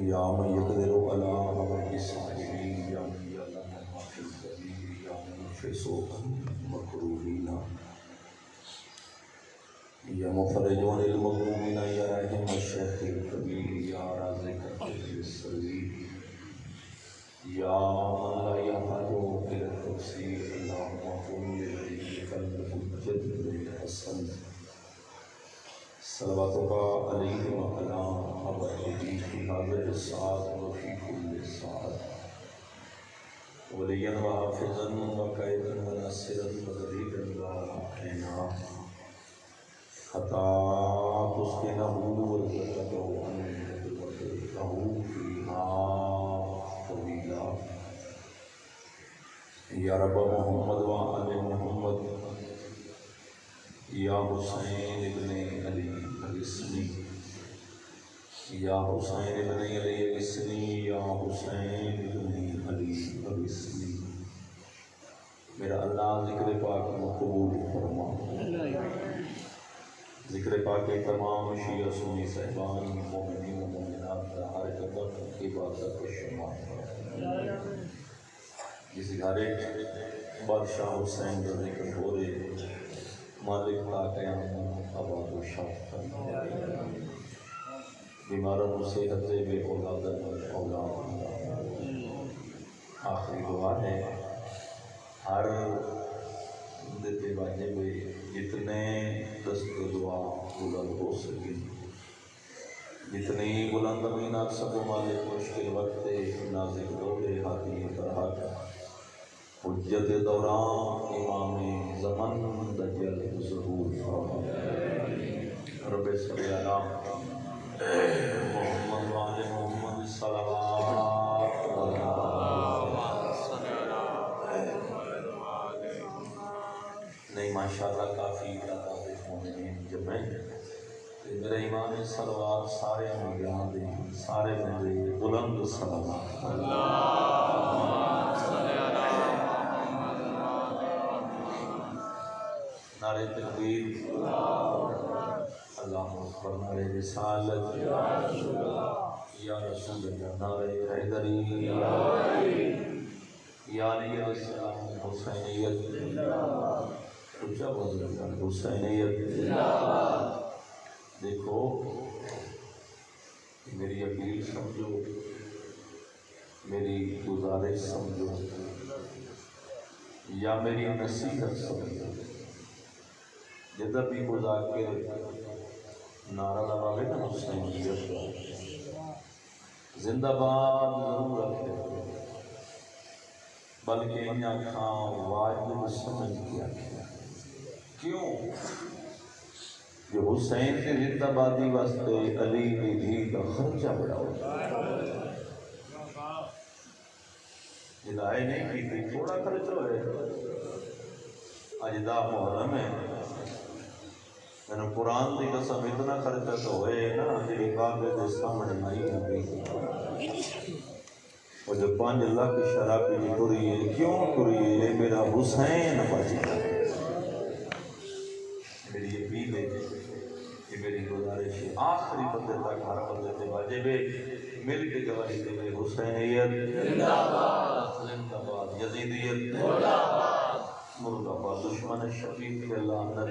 یا من یقدر علی عمل الصالحین یا من یعلم ما فی الضمیر یا منفس المکروبین یا مفرج عن المغمومین یا رحم الشیخ الکبیر یا رازق الطفل الصغیر یا من لا یحتاج الی التفسیر اللهم قل لنبیک الحجۃ الحسن صلواتک علیہ وعلی آبائہ فی هذه الساعة وفی کل ساعة ولیا وحافظا وقائدا وناصرا وظہیرا ومعینا حتی تسکنہ وترکہ انت وترکہ فیہا طویلا یا رب محمد وآل محمد یا حسین ابن علی الاسنی یا حسین ابن علی الاسنی یا حسین ابن علی الاسنی میرا اللہ ذکر پاک قبول فرما ذکر پاک تمام شیعہ سنی صحبان مومنین و مومنات ہر قدر عبادت و شمار جس گھر بادشاہ حسین کا ذکر ہو رہے مالک کا قیام آباد و شاد بیماروں سے حضے بے اولاد آخری دعا ہے ہر دیتے واجب جتنے دست دعا بلند ہو سکے جتنی بلند امینات سب مالک مشکل وقت نازک دولے حاتی فرحات حجت دوران امام زمن دجل ظہور رب صلی اللہ محمد وآل محمد صلوات نہیں ماشاءاللہ کافی تعداد مومنین جمع میرا ایمان صلوات سارے انبیاء دے سارے بندے بلند صلوات نعرہ تکبیر اللہ اکبر نعرہ رسالت یا رسول اللہ نعرہ حیدری یا علی السلام حسینیت اچھا بزرگ حسینیت دیکھو میری اپیل سمجھو میری گزارش سمجھو یا میری نصیحت سمجھو جدھر بھی کوئی ذاکر نعرہ لگاوے نا حسینیت زندہ باد ضرور رکھے بلکہ ان آنکھاں واجب سمجھ کیا کیوں جو حسین کے زندہ بادی واسطے علی کی دھی کا خرچہ بڑا ہوتا ہے جدائے نہیں کی تھی تھوڑا خرچہ ہوئے اجدہ محرم ہے میں نے قرآن دی قسم اتنا خرچہ تو ہوئے نا جی کعبے دے سامنے نہیں ہوئی اور جو 5 لاکھ شرابی جی ٹری ہے کیوں ٹری ہے میرا حسین بچ گیا میری یہ اپیل ہے یہ میری گزارش ہے آخری بندے تک ہر بندے سے واجب ہے مل کے گواہی دے حسینیت زندہ باد یزیدیت زندہ باد مردہ باد دشمن شفیق کے لعنت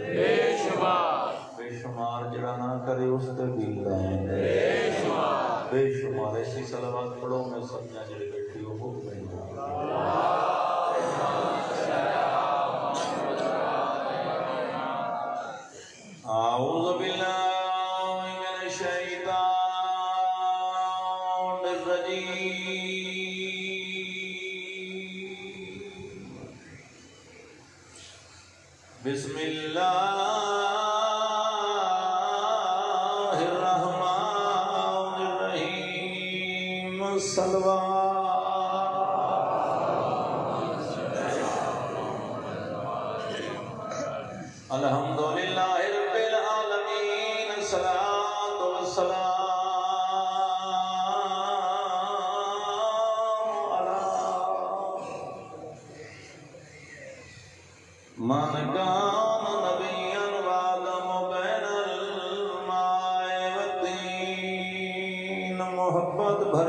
بے شمار جڑا نہ کرے اس تے بھی لعنت بے شمار ایسی صلوات پڑھو میں سمجھا جڑے بیٹھی ہو وہ نہیں اعوذ باللہ من الشیطان الرجیم بسم اللہ الرحمن الرحیم الحمدللہ رب العالمین الصلاة والسلام علی من کان نبیا وآدم بین الماء والطین محبت بھر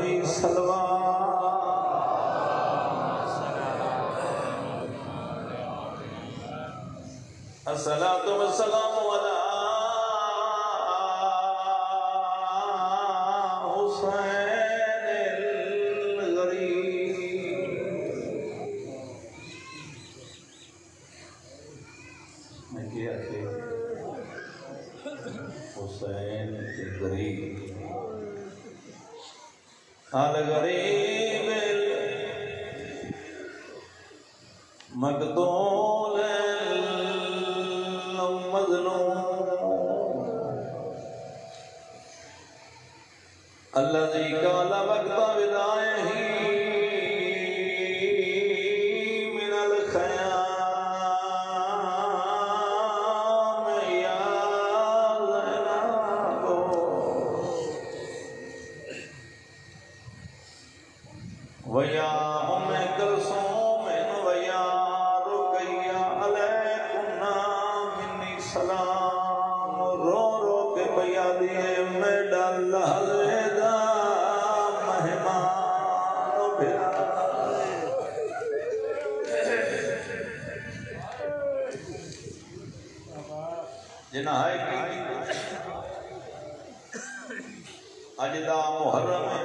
الصلاۃ والسلام علی حسین الغریب. میں کیا کہ حسین الغریب الغریب مقتول مظلوم الذي قال وقت وداعه من الخيام يا زينب ويا أم كلثوم ويا رقية عليكم مني سلام. رو رو کے بیا دیے میں ڈال حضردا مہمان بھیرا. جنہ ہے کی اجدا محرم ہے.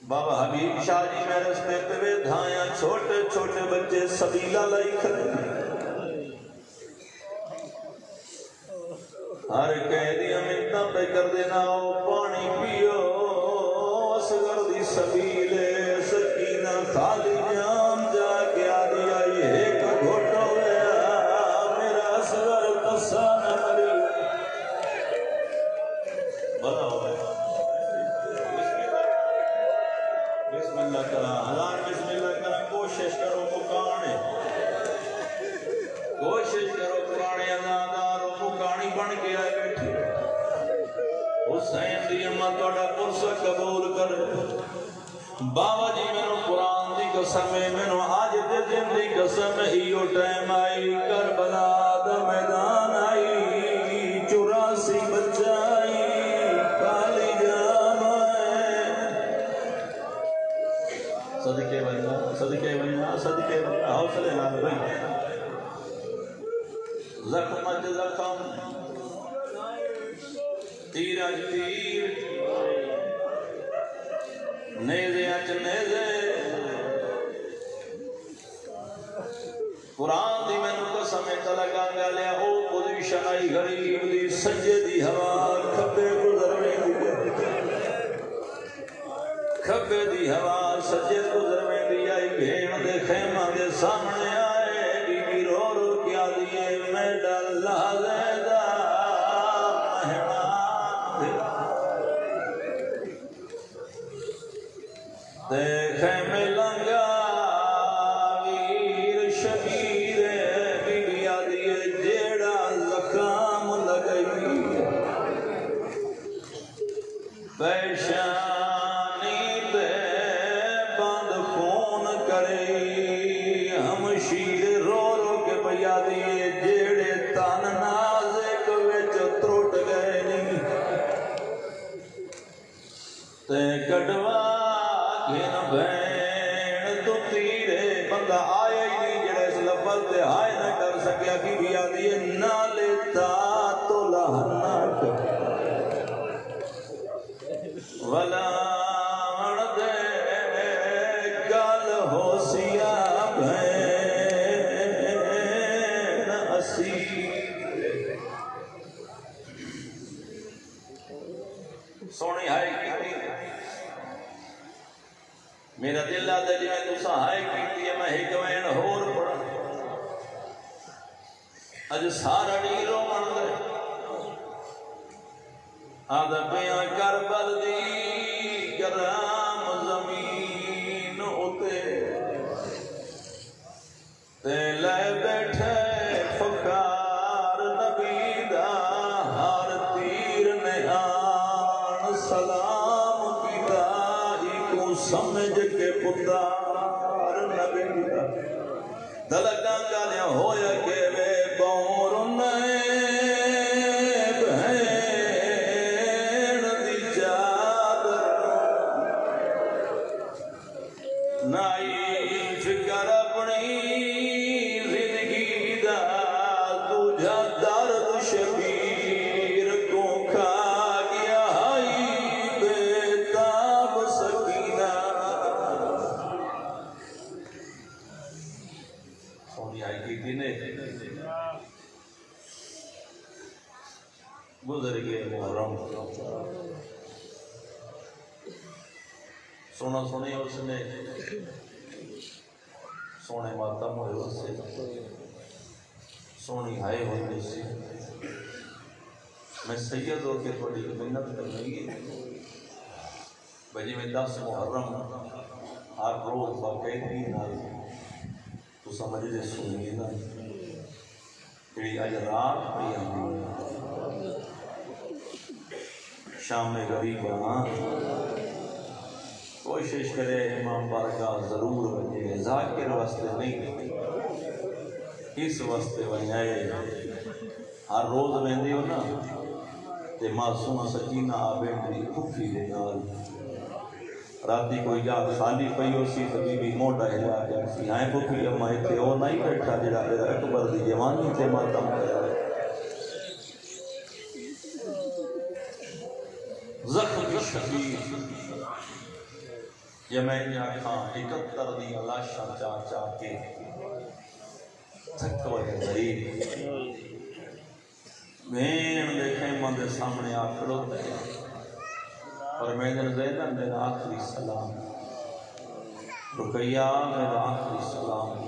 بابا حبیب شاہ جی میں رستے پہ دھائیاں چھوٹے چھوٹے بچے سبیلہ لائی کھڑے. ہر قیدی امنتہ پہ کر دینا او پانی پیو اصغر دی سبیلے سکینہ خالی جام جا کے آدھی آئی ایک گھوٹ ہو گیا میرا اصغر قصہ نہ مری. بڑا ہو گیا بسم اللہ کرا ہزار بسم اللہ کرا. کوشش کرو مکانے کوشش کرو پرانے ازادار مکانی بن کے آئے بیٹھے. حسین دی اماں توڑا پرسہ قبول کر. بابا جی میں نو قرآن دی قسم ہے میں نو آج دے دن دی قسم ہے ایو ٹائم آئی کربلا دا میدان آئی 84 بچہ آئی کالی جام آئے. صدقے بننا صدقے بننا صدقے بننا حوصلے نال بھائی. زخم اج زخم تیر اج تیر نیزے اج نیزے. قرآن دی میں نو قسم لگا گالیا او پوزیشن آئی غریب دی سجے دی ہوا کھبے گزر ویندی کھبے دی ہوا سجے گزر ویندی آئی. بھیڑ دے خیمہ دے سامنے آئے بی بی رو رو کیا دیئے میں ڈال زیدہ مہمان بھیڑا. دے خیمے لنگا ویر شبیر بی بی آدیئے جیڑا زخام لگئی پیشانی تے بند خون کرے. ہم شیر رو رو کے بیا دیئے جیڑے تن نازک وچ تروٹ گئے نہیں تے کٹوا گھن بین تو تیرے. بندہ آیا ہی نہیں جڑے اس لفظ تے ہائے نہ کر سکیا. بی بیا دیئے نالے تا تو لہنا کر ولا دے گل ہو سیا بھین اسی. سونی ہائے کی میرا دل آدھا جی میں تو سہائے کی میں ایک وین ہور پڑا اج سارا نیرو من دے آدھا پیاں کربل دی گرام زمین ہوتے تے لے بیٹھے فکار نبی دا ہر تیر نے آن سلام کیتا ہی کو سمجھ کے پتار نبی دا دلگاں گالیاں ہویا کہ وے بور نیب ہین دی چادر نائی فکر اپنی گزر گئے محرم سونا سونے اس نے سونے ماتم ہوئے اس سے سونی ہائے ہوئے سے میں سید ہو کے تھوڑی منت کرنے گی بجی میں 10 محرم ہر روز باقاعدگی نال تو سمجھ لے سنگی نا جڑی اج رات پئی آندی شام غریب کوشش کرے امام بارگاہ ضرور بنے ذاکر واسطے نہیں اس واسطے بنائے ہر روز ویندی ہو نا تے معصوم سکینہ آبیندی کھفی دے نال راتی کوئی جا خالی پئی ہو سی بی بی موٹا ہلا گیا سی ہائیں کھفی اما ایتھے او نہیں بیٹھا جڑا میرا اکبر دی جوانی تے ماتم کرا زخم شبیر یہ میں نے آکھاں 71 دی لاشاں چاہ چاہ کے تھک وجہ غریب بین دیکھیں مندر سامنے آکھڑو اور میں نے زیدن میرا آخری سلام رقیہ میرا آخری سلام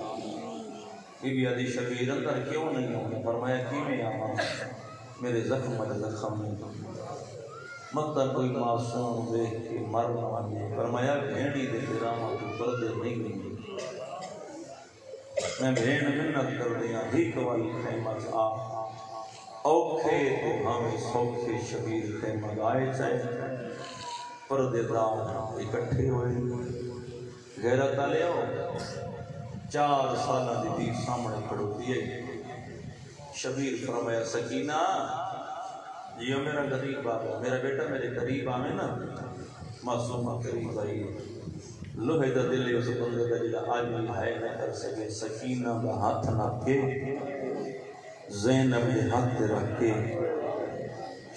بی بی عدی شبیر اندر کیوں نہیں ہوں فرمایا کی میں آماں میرے زخم نہیں مطلب کوئی معصوم دیکھ کے مرنا آنے فرمایا بھینڈی دے درامہ تو پردے نہیں گئی میں بھین منت کر دیا ہیک والی خیمت آ اوکھے تو ہمیں سوکھے شبیر خیمت آئے چاہے پردے دار اکٹھے ہوئے غیرت آلے ہو 4 سالہ دی سامنے کھڑو دیئے شبیر فرمایا سکینہ یہ میرا غریب آگا میرا بیٹا میرے قریب آمیں نا معصومہ قریب آئی لوہے دا دلے اس بندے دا جلہ آج بھی ہائے نہ کر سکے سکینہ دا ہاتھ نہ کے زینب دے ہاتھ رکھ کے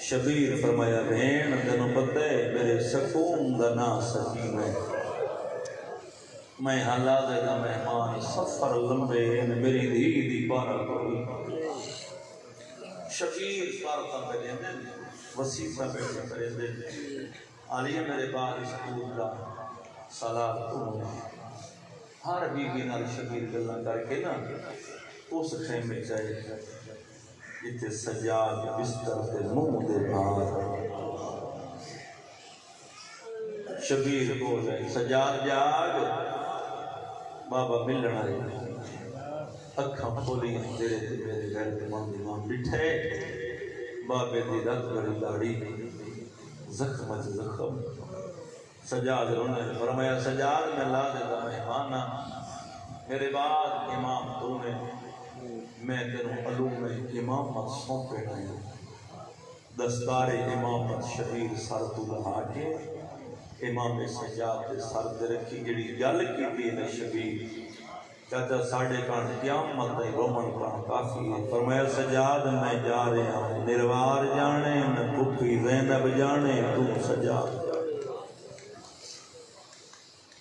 شبیر فرمایا بہن تینوں پتہ ہے میرے سکون دا نا سکینہ میں حالات دا مہمان سفر لمبے ہیں میری دھی دی بارہ کوئی شبیر فارتا پہلے دن وسیفہ پہلے پہلے دن آلیہ میرے بار اسکول دا سالار کنو ہر بیوی نال شبیر گلہ کر کے نا اس خیمے چاہے جتے سجاد بستر دے منہ دے بھار شبیر بول رہے سجاد جاگ بابا ملنا ہے اکھاں کھولی تیرے تے میرے گھر کے ماں بٹھے بابے دی رت بڑی داڑی زخم زخم سجاد رونے فرمایا سجاد میں لا دیتا مہمانا میرے بعد امام تو نے میں تینوں علوم امامت سونپے نہیں دستار امامت شبیر سر تو لہا کے امام سجاد دے سر دے رکھی جڑی گل کی دین شبیر چاچا ساڑھے کان قیامت دے رومن کان کافی ہے فرمایا سجاد میں جا رہا ہوں نروار جانے میں پپی زینب جانے تم سجاد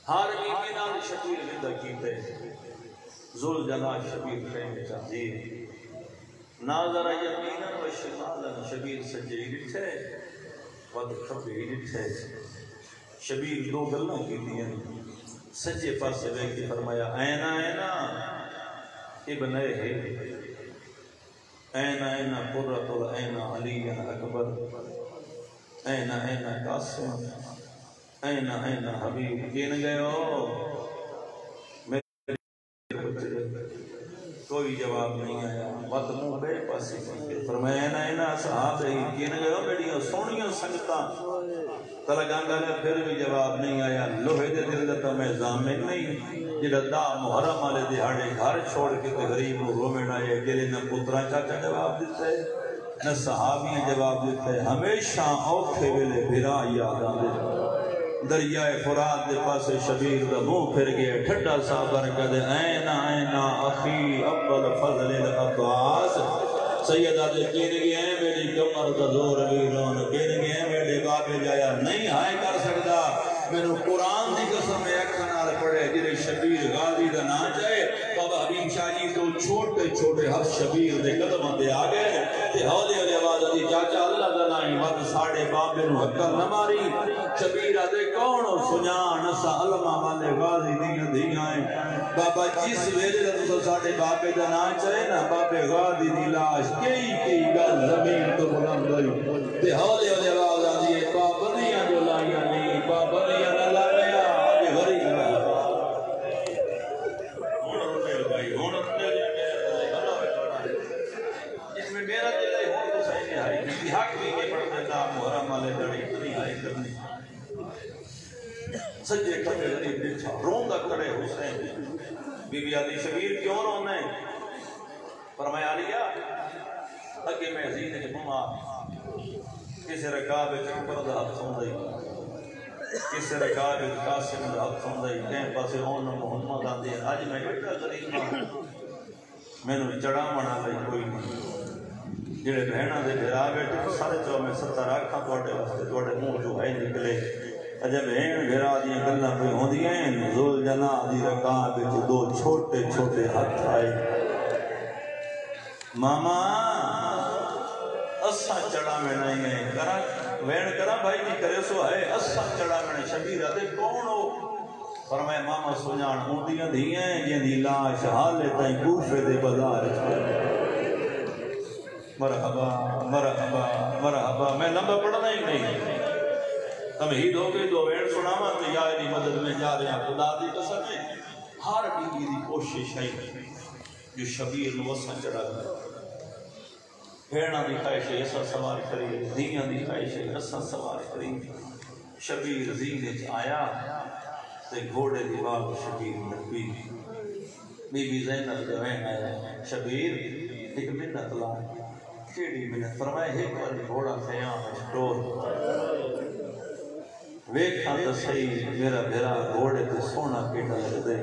ہر بیوی نال شبیر ودا کیتے ذل جلال شبیر خیمے چاہیے ناظر یقینا و شمالا شبیر سجی ڈٹھے ود کھبی ڈٹھے شبیر 2 گلاں کی دیں سجے پاسے ویکھ کے فرمایا اینا اینا ابن ہے اینا اینا قرۃ العین علی اکبر اینا اینا قاسم اینا اینا حبیب کین گئے ہو کوئی جواب نہیں آیا بات منہ بے پاسی فرمایا اینا اینا صحاب ہے کین گئے ہو میری سونیاں سنگتا تلگانگا نے پھر بھی جواب نہیں آیا لوہے دے دل دتا میں زامن نہیں جڑا دا محرم والے دہاڑے گھر چھوڑ کے تے غریب نو رومن آئے جلے نہ پترا چاچا جواب دیتا ہے نہ صحابی جواب دیتا ہے ہمیشہ اوکھے ویلے بھرا یاد آندے دریائے فرات دے پاسے شبیر دا منہ پھر گئے ٹھڈا صابر کدے اینا اینا اخی افضل فضل العباس سیدہ دے کین گئے ہیں میری کمر دا زور ویرون کین گئے ہیں میرے بابے جایا نہیں ہائے کر سکتا میں قرآن دی قسم میں اکھنال پڑھے جنہیں شبیر غازی دا نہ جائے بابا حبیب شاہ جی تو چھوٹے چھوٹے ہر شبیر دے قدمہ دے آگئے تے حوالے علی آواز دی چاچا اللہ دا بابے نو عقل نہ ماری شبیر آدھے کون سنان اسا علمہ والے غازی دیاں دیاں بابا جس ویلے تو ساڑھے بابے دا نا چاہے نا بابے غازی دی لاش کئی گل زمین تو بلند ہوئی تے ہولے ہولے آواز آدھی ہے پابندیاں جو لائیاں نہیں پابندیاں نہ لایا آگے غریب میرا دل ہے ہوں تو صحیح نہیں آئی حق بھی کے پڑھ دیتا محرم والے دڑی اتنی آئی کرنی سجے کھڑے غریب بچھا روندہ کھڑے حسین بی بی علی شبیر کیوں رونے فرمایا علیہ اگے میں عزیز کے مما کسی رکاب چکر دا حق سن دائی کسی رکاب قاسم دا حق سن دائی کہیں پاسے اون محمد آدھے آج میں بیٹا غریب میں نے چڑھا منا لئی کوئی نہیں جڑے بہنہ دے بھرا بیٹھے سارے چو میں 70 آکھاں توڑے واسطے توڑے منہ جو ہے نکلے اجب بہن بھرا دیاں گلہ پہ ہوں دیاں زول جنا دی رکاں بچ دو چھوٹے چھوٹے ہاتھ آئے ماما اسا چڑھا میں نہیں ہے کرا بہن کرا بھائی نہیں کرے سو ہے اسا چڑھا میں نہیں شبیر آدھے کون ہو فرمائے ماما سنجان ہوندیاں دیاں یہ دی لاش حالے تائیں کوفے دے بازار مرحبا مرحبا مرحبا میں لمبا پڑھنا ہی نہیں تمہید ہو گئی دو بین سناما تو یا علی مدد میں جا رہے ہیں خدا دی قسم ہے ہر بیوی دی کوشش ہے جو شبیر نوسن چڑھا گیا بھیڑنا دی خواہش ہے ایسا سوار کری دیاں دی خواہش ہے ایسا سوار کری شبیر زینے آیا تے گھوڑے دی باب شبیر نبی بی بی زینب جوین آیا شبیر ایک منت لائے کیڑی منت فرمائے ایک بار گھوڑا خیام اشتور ویکھاں تا صحیح میرا بھیرا گھوڑے تے سونا کیٹا لگ دے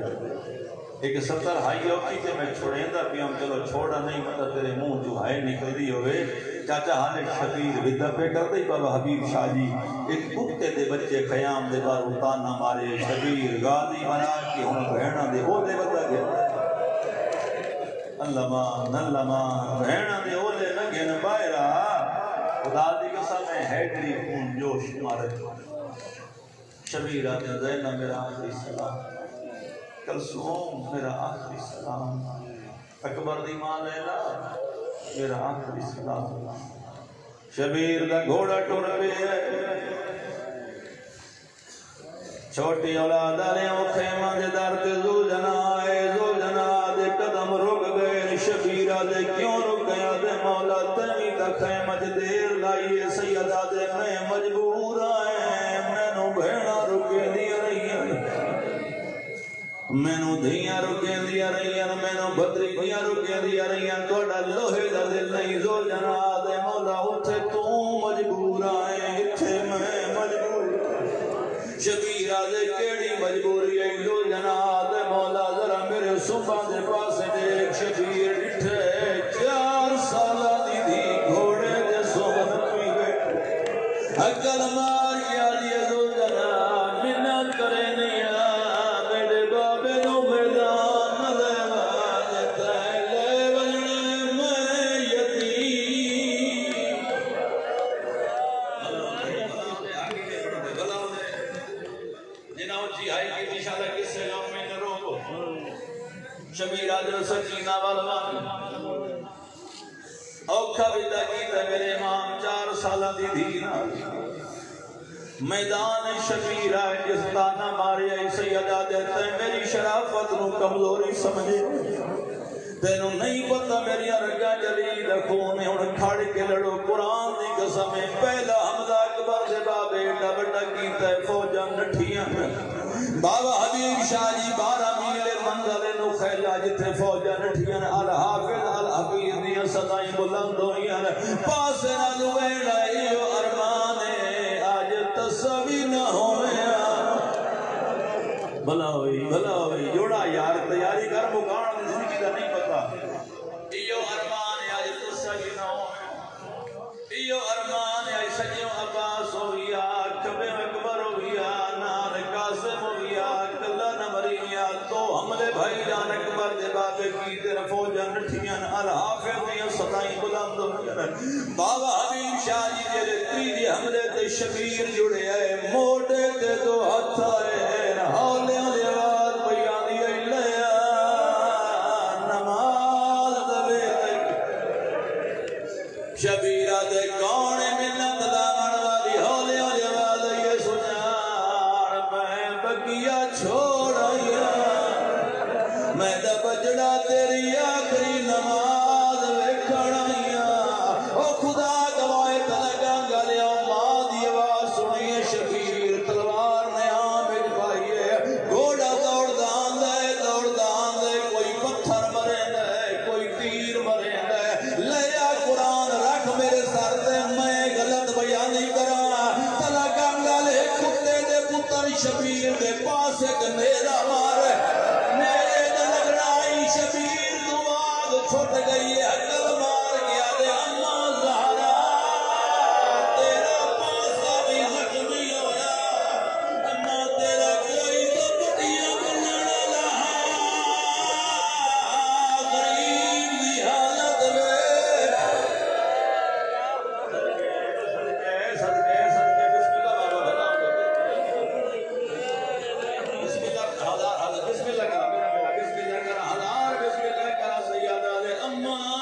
ایک 70 ہائی ہوتی تے میں چھوڑیں دا پیام چلو چھوڑا نہیں مطلب تیرے منہ جو ہائے نکل دی ہوئے چاچا حالے شبیر بدہ پہ کر دی بابا حبیب شاہ جی ایک کتے دے بچے خیام دے بار اتانا مارے شبیر غازی بنا کی ہوں بہنہ دے ہو دے بتا گیا اللہ مان بہنہ دے ہو دے لگے نبائرہ خدا دی قسم ہے ہیڈری خون جوش مارے شبیر آدھے زینہ میرا آخری سلام کلثوم میرا آخری سلام اکبر دی ماں لیلا میرا آخری سلام شبیر دا گھوڑا ٹور پہ ہے چھوٹی اولاد آلے وہ خیمہ دے دار تے زول جنا آئے زول جنا دے قدم رک گئے شبیر آدھے کیوں رک گیا دے مولا تیمی تا خیمہ دے دیر لائیے سیدہ دے میں مجبور آئے میں نو بھیڑا رکے دیا رہی میں نو دھیاں رکے دیا رہی میں نو بدری دھیاں رکے دیا رہی توڑا لوہے دا دل نہیں زول جنا دے مولا اتھے تو مجبور آئے اتھے میں مجبور شبیر آدھے کیڑی مجبوری ہے زول جنا دے مولا ذرا میرے صبح دے پاس دیکھ شبیر ڈٹھے 4 سالہ دی دی گھوڑے دے صبح نمی گئے اکل مار کیا دیئے زول جنا منت کرے نہیں میرے بابے نو میدان دے واجتے لے بجنے میں یتیم جنہوں جی آئی کی نشانہ کس سے غم میں نہ روکو شبیر آدھر سکینہ والوان اوکھا بھی تاکیت ہے میرے امام 4 سالہ دی دھینا میدان شبیر آئے جس تانا مارے آئی سیدہ دیتا ہے میری شرافت نو کمزوری سمجھے تینو نہیں پتا میری ارگا جلی رکھوں میں ان کھاڑ کے لڑو قرآن دی قسم میں پہلا حمدہ اکبر دے بابے ڈبٹا کیتا ہے فوجہ نٹھیاں بابا حبیب شاہ جی 12 میل منزل نو خیلہ جتھے فوجہ نٹھیاں الحافظ الحفیظ دیاں صدائیں بلند ہوئیاں پاس نہ دوینا ایو ارمانے آج تصویر نہ ہوئے بھلا ہوئی جوڑا یار تیاری کر مکان زندگی کا نہیں پتا ایو ارمان آج تصویر نہ ہوئے ایو ارمان آج سجیو عباس ہویا کبے اکبر ہویا نان قاسم ہویا کلہ نمریا تو حملے بھائی جان اکبر دے بابے کی تیر فوجہ نٹھیاں الحافظ دیاں صدائیں بلند قدم تو بابا حبیب شاہ جی جی تیجی حملے تے شبیر جڑے آئے موڑے تے دو ہاتھ آئے ہولے ہولے آواز بیان دی لیا نماز دے شبیرہ دے کونے منت دامن والی ہولے ہولے آواز یہ سنار میں بگیا چھوڑایا میں دا بجڑا تیری آخری نماز ویکھڑایا او خدا گوائے تلگا گلیا ماں دی آواز سنیے شبیر تلوار نے آمد بھائیے گھوڑا دوڑ دان دے کوئی پتھر مرے دے کوئی تیر مرے دے لیا قرآن رکھ میرے سر دے میں غلط بیانی کرا تلگا گلے کتے دے پتر شبیر دے پاس ایک نیرہ مارے میرے دلگڑائی شبیر دعاغ چھوٹ گئی ہے حقل مار گیا دے اماں زہرا تیرا پاسا بھی زخمی ہویا اماں تیرا کوئی تو پٹیاں بنانا لہا غریب دی حالت میں صدقے بسم اللہ بابا بسم اللہ ہزار بسم اللہ کرا بسم اللہ کرا ہزار بسم اللہ کرا سیادہ دے اماں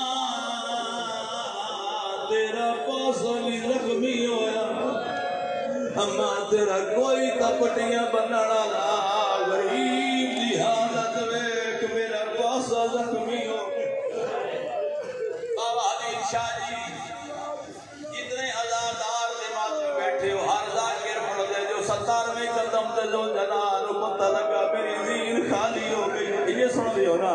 تیرا پاسا بھی زخمی ہویا اماں تیرا کوئی تپٹیاں بنانا لا غریب دی حالت ویک میرا پاسا زخمی ہو بابا حبیب شاہ جی جتنے عزادار دے ماتھ بیٹھے ہو ہر ذاکر پڑھ دے جو 17ویں قدم دے جو جنان پتہ لگا میری زین خالی ہو گئی یہ سن دیو نا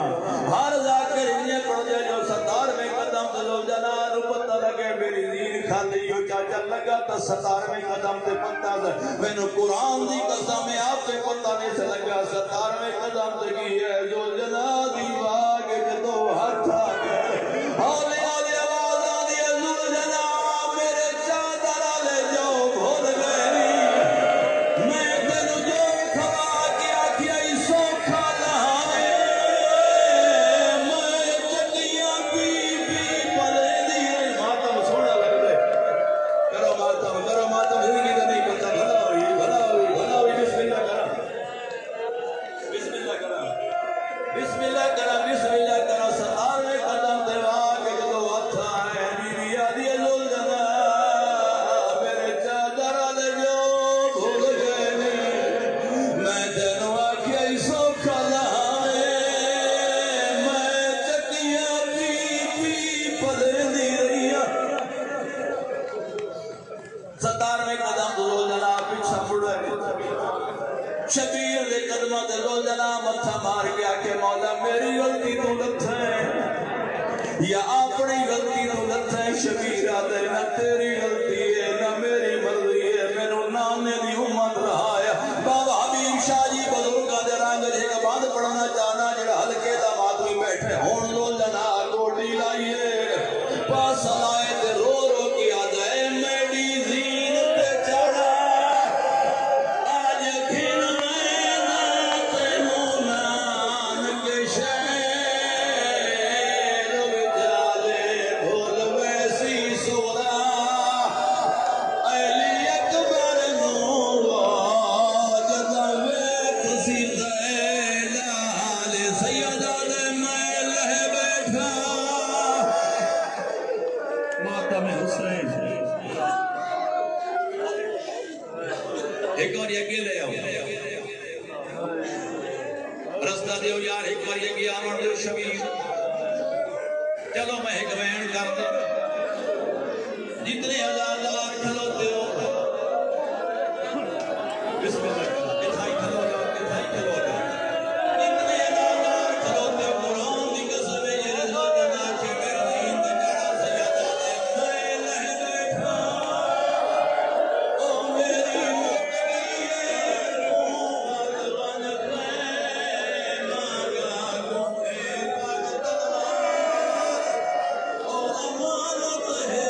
ہر ذاکر انہیں پڑھ دے جو 17ویں قدم دے جو جنان پتہ لگے میری زین خالی ہو چاچا لگا تا 17ویں قدم دے پتہ دے میں نے قرآن دی قسم میں آپ سے پتہ نہیں سے لگا 17ویں قدم دے کی ہے جو جنان دی باغ جدو ہاتھ آگے ہولے ہولے آواز آدھی حضور جناب میرے چادر لے جو بھول گئی میں تینو جو کھوا کیا کیا ہی سوکھا لہائے میں چکیاں پی پلے دیئے ماتم سونا لگ دے کرو ماتم زندگی کا نہیں پتا بھلا ہوئی بسم اللہ کرا بسم اللہ کرا بسم اللہ کرا بسم اللہ کرا 17ویں قدم دے واقع جدو ہتھا ہے بیوی آدھی حضور جناب میرے چادر لے جو بھول گئے میں تینو آکھیا ہی سوکھا لہائے میں چکیاں پی پلے دی رہیا 17ویں قدم دو جناب پیچھا پڑے شبیر دے قدمہ دے لو جناب متھا مار گیا کہ مولا میری غلطی تو لت ہے یا اپنی غلطی تو لت ہے شبیر آدھے نہ تیری غلطی ہے نہ میری مرضی ہے میرے نانے دی امت رہا ہے بابا حبیب شاہ جی بزرگاں دے رنگ جے کا بعد پڑھنا چاہنا جڑا ہلکے دا مات میں بیٹھے ہون لو جناب کوٹی لائیے پاس لائے تے رو رو کی آدھے میری زین پہ چڑھا آج کھن میں ناتے مونان کے شہر وجالے بھول ویسی سورا علی اکبر نو جدہ ویت سی خیلال سیدہ دے میں لہ بیٹھا ماتم حسین ایک اور یکی لے آؤ رستہ دیو یار ایک اور یکی آمن دیو شبیر چلو میں ایک وین کر دے جتنے عزادار کھلوتے ہو بسم اللہ کتھائی کھلو جاؤ کتھائی کھلو جاؤ جتنے عزادار کھلوتے ہو قرآن دی قسم یہ رضا جنا کی میرے دین دے جڑا سیادہ دے میں لہ بیٹھا او میری مکڑی روح بن پہ ماگا گھوڑے پاک تلوار او امانت ہے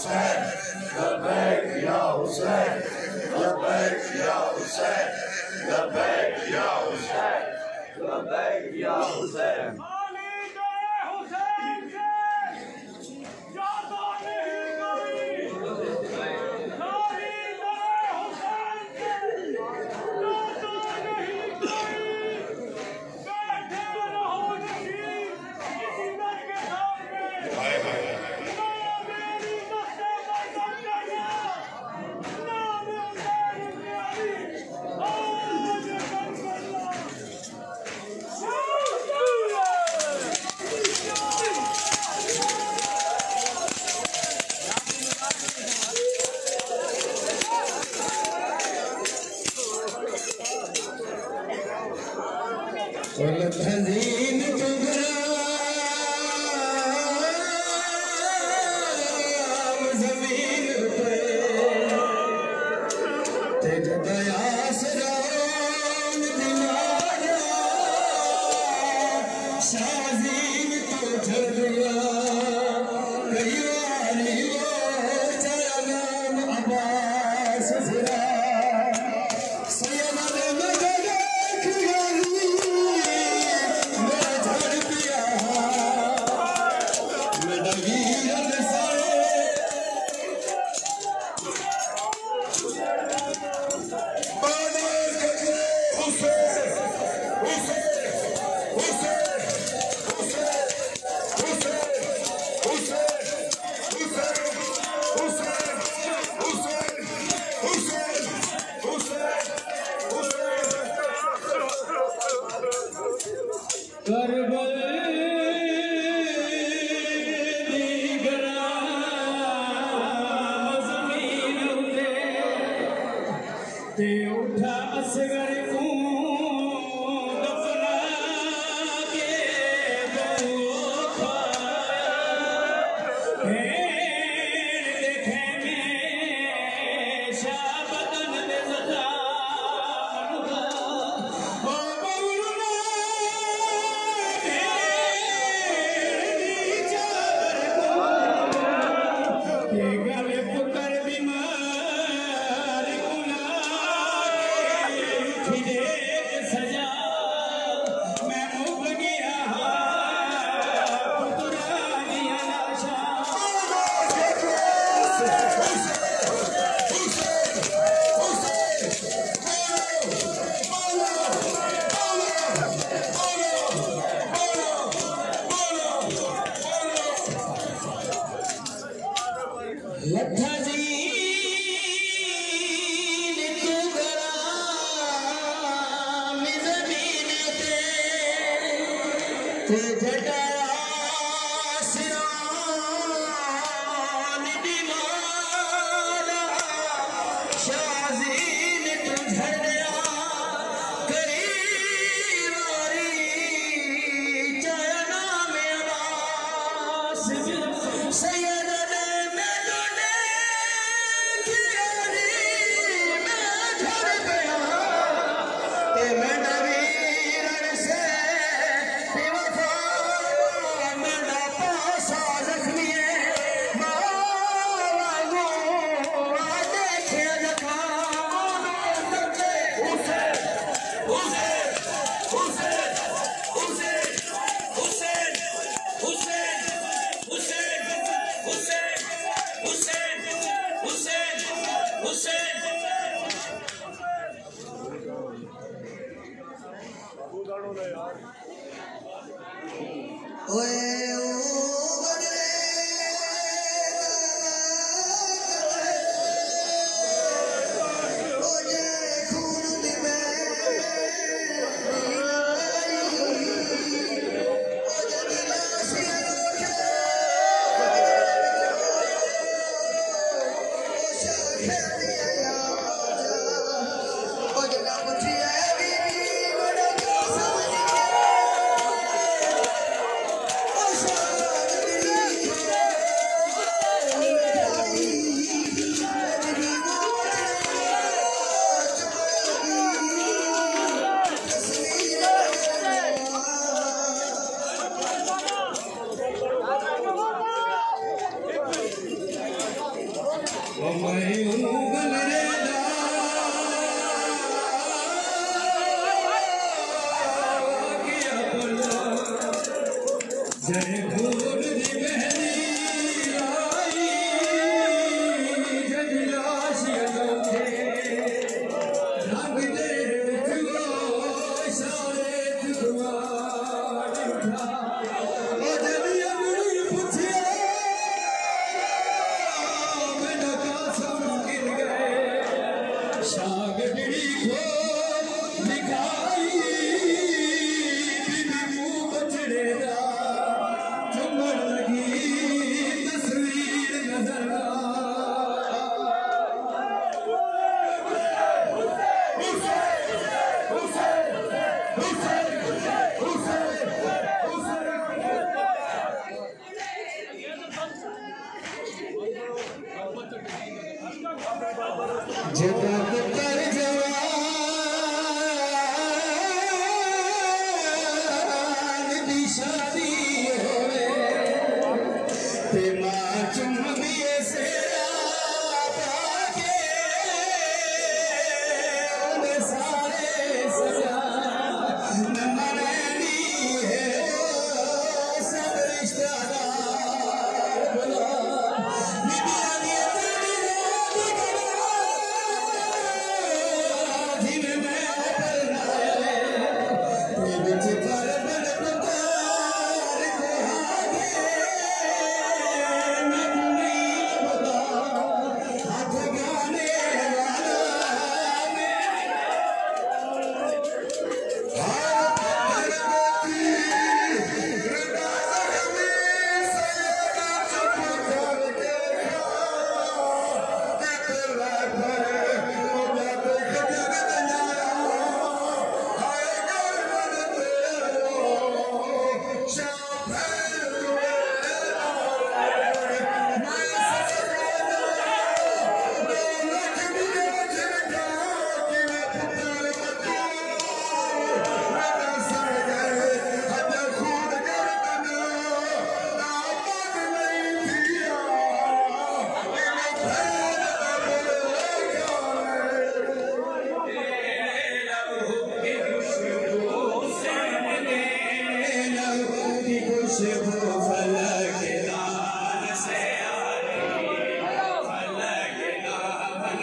Hussein, Labbaik ya Hussein, Labbaik ya Hussein, Labbaik ya Hussein, Labbaik ya Hussein.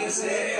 Say